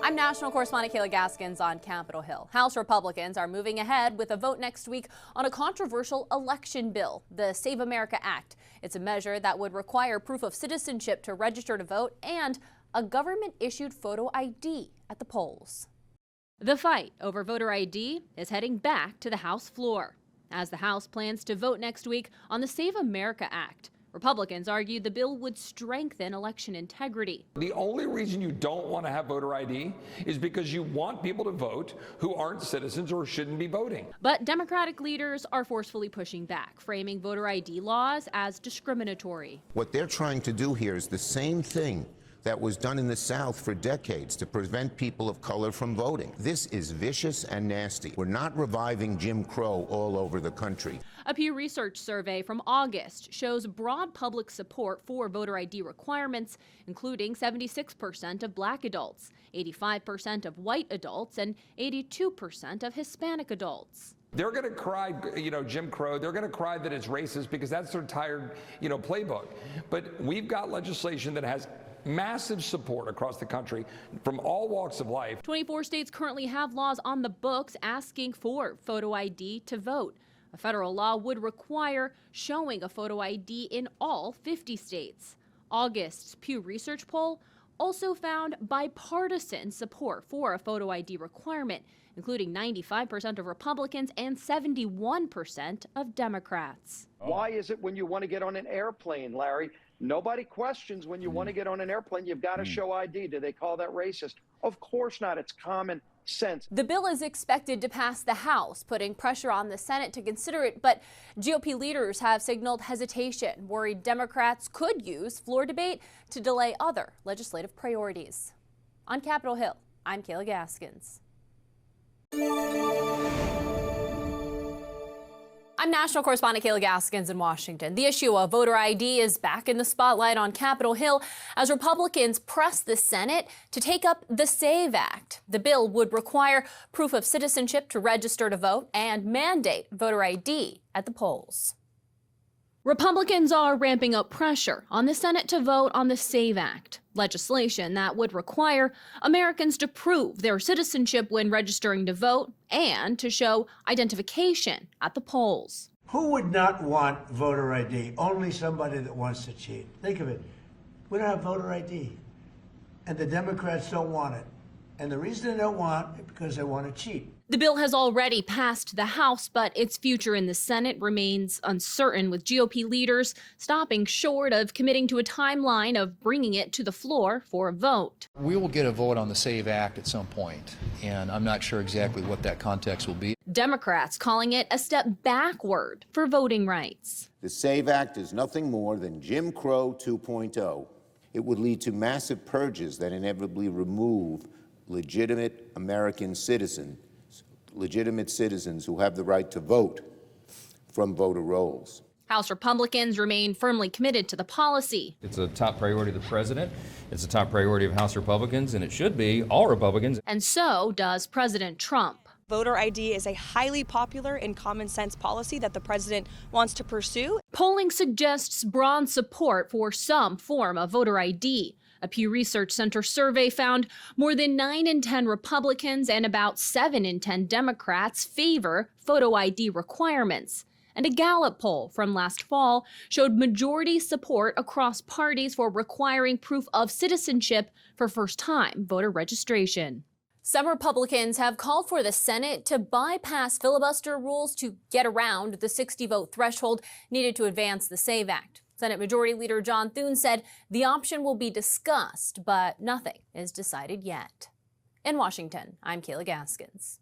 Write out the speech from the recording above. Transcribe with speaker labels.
Speaker 1: I'm national correspondent Kayla Gaskins on Capitol Hill. House Republicans are moving ahead with a vote next week on a controversial election bill, the Save America Act. It's a measure that would require proof of citizenship to register to vote and a government-issued photo ID at the polls. The fight over voter ID is heading back to the House floor as the House plans to vote next week on the Save America Act. Republicans argued the bill would strengthen election integrity.
Speaker 2: The only reason you don't want to have voter ID is because you want people to vote who aren't citizens or shouldn't be voting.
Speaker 1: But Democratic leaders are forcefully pushing back, framing voter ID laws as discriminatory.
Speaker 3: What they're trying to do here is the same thing that was done in the South for decades to prevent people of color from voting. This is vicious and nasty. We're not reviving Jim Crow all over the country.
Speaker 1: A Pew Research survey from August shows broad public support for voter ID requirements, including 76% of black adults, 85% of white adults, and 82% of Hispanic adults.
Speaker 2: They're going to cry, Jim Crow. They're going to cry that it's racist because that's their tired, playbook. But we've got legislation that has massive support across the country from all walks of life. 24 states currently have laws on the books asking for photo ID to vote. A federal law would require showing a photo ID in all 50 states. August's Pew Research poll also found bipartisan support for a photo ID requirement, including 95% of Republicans and 71% of Democrats.
Speaker 4: Why is it when you want to get on an airplane, Larry, nobody questions when you want to get on an airplane, you've got to show ID? Do they call that racist? Of course not. It's common sense.
Speaker 1: The bill is expected to pass the House, putting pressure on the Senate to consider it, but GOP leaders have signaled hesitation, worried Democrats could use floor debate to delay other legislative priorities. On Capitol Hill, I'm Kayla Gaskins. I'm national correspondent Kayla Gaskins in Washington. The issue of voter ID is back in the spotlight on Capitol Hill as Republicans press the Senate to take up the SAVE Act. The bill would require proof of citizenship to register to vote and mandate voter ID at the polls. Republicans are ramping up pressure on the Senate to vote on the SAVE Act, legislation that would require Americans to prove their citizenship when registering to vote and to show identification at the polls.
Speaker 5: Who would not want voter ID? Only somebody that wants to cheat. Think of it. We don't have voter ID, and the Democrats don't want it. And the reason they don't want it is because they want to cheat.
Speaker 1: The bill has already passed the House, but its future in the Senate remains uncertain, with GOP leaders stopping short of committing to a timeline of bringing it to the floor for a vote.
Speaker 6: We will get a vote on the SAVE Act at some point, and I'm not sure exactly what that context will be.
Speaker 1: Democrats calling it a step backward for voting rights.
Speaker 3: The SAVE Act is nothing more than Jim Crow 2.0. It would lead to massive purges that inevitably remove legitimate American citizens who have the right to vote from voter rolls.
Speaker 1: House Republicans remain firmly committed to the policy.
Speaker 7: It's a top priority of the president. It's a top priority of House Republicans, and it should be all Republicans.
Speaker 1: And so does President Trump.
Speaker 8: Voter ID is a highly popular and common sense policy that the president wants to pursue.
Speaker 1: Polling suggests broad support for some form of voter ID. A Pew Research Center survey found more than 9 in 10 Republicans and about 7 in 10 Democrats favor photo ID requirements. And a Gallup poll from last fall showed majority support across parties for requiring proof of citizenship for first-time voter registration. Some Republicans have called for the Senate to bypass filibuster rules to get around the 60-vote threshold needed to advance the SAVE Act. Senate Majority Leader John Thune said the option will be discussed, but nothing is decided yet. In Washington, I'm Kayla Gaskins.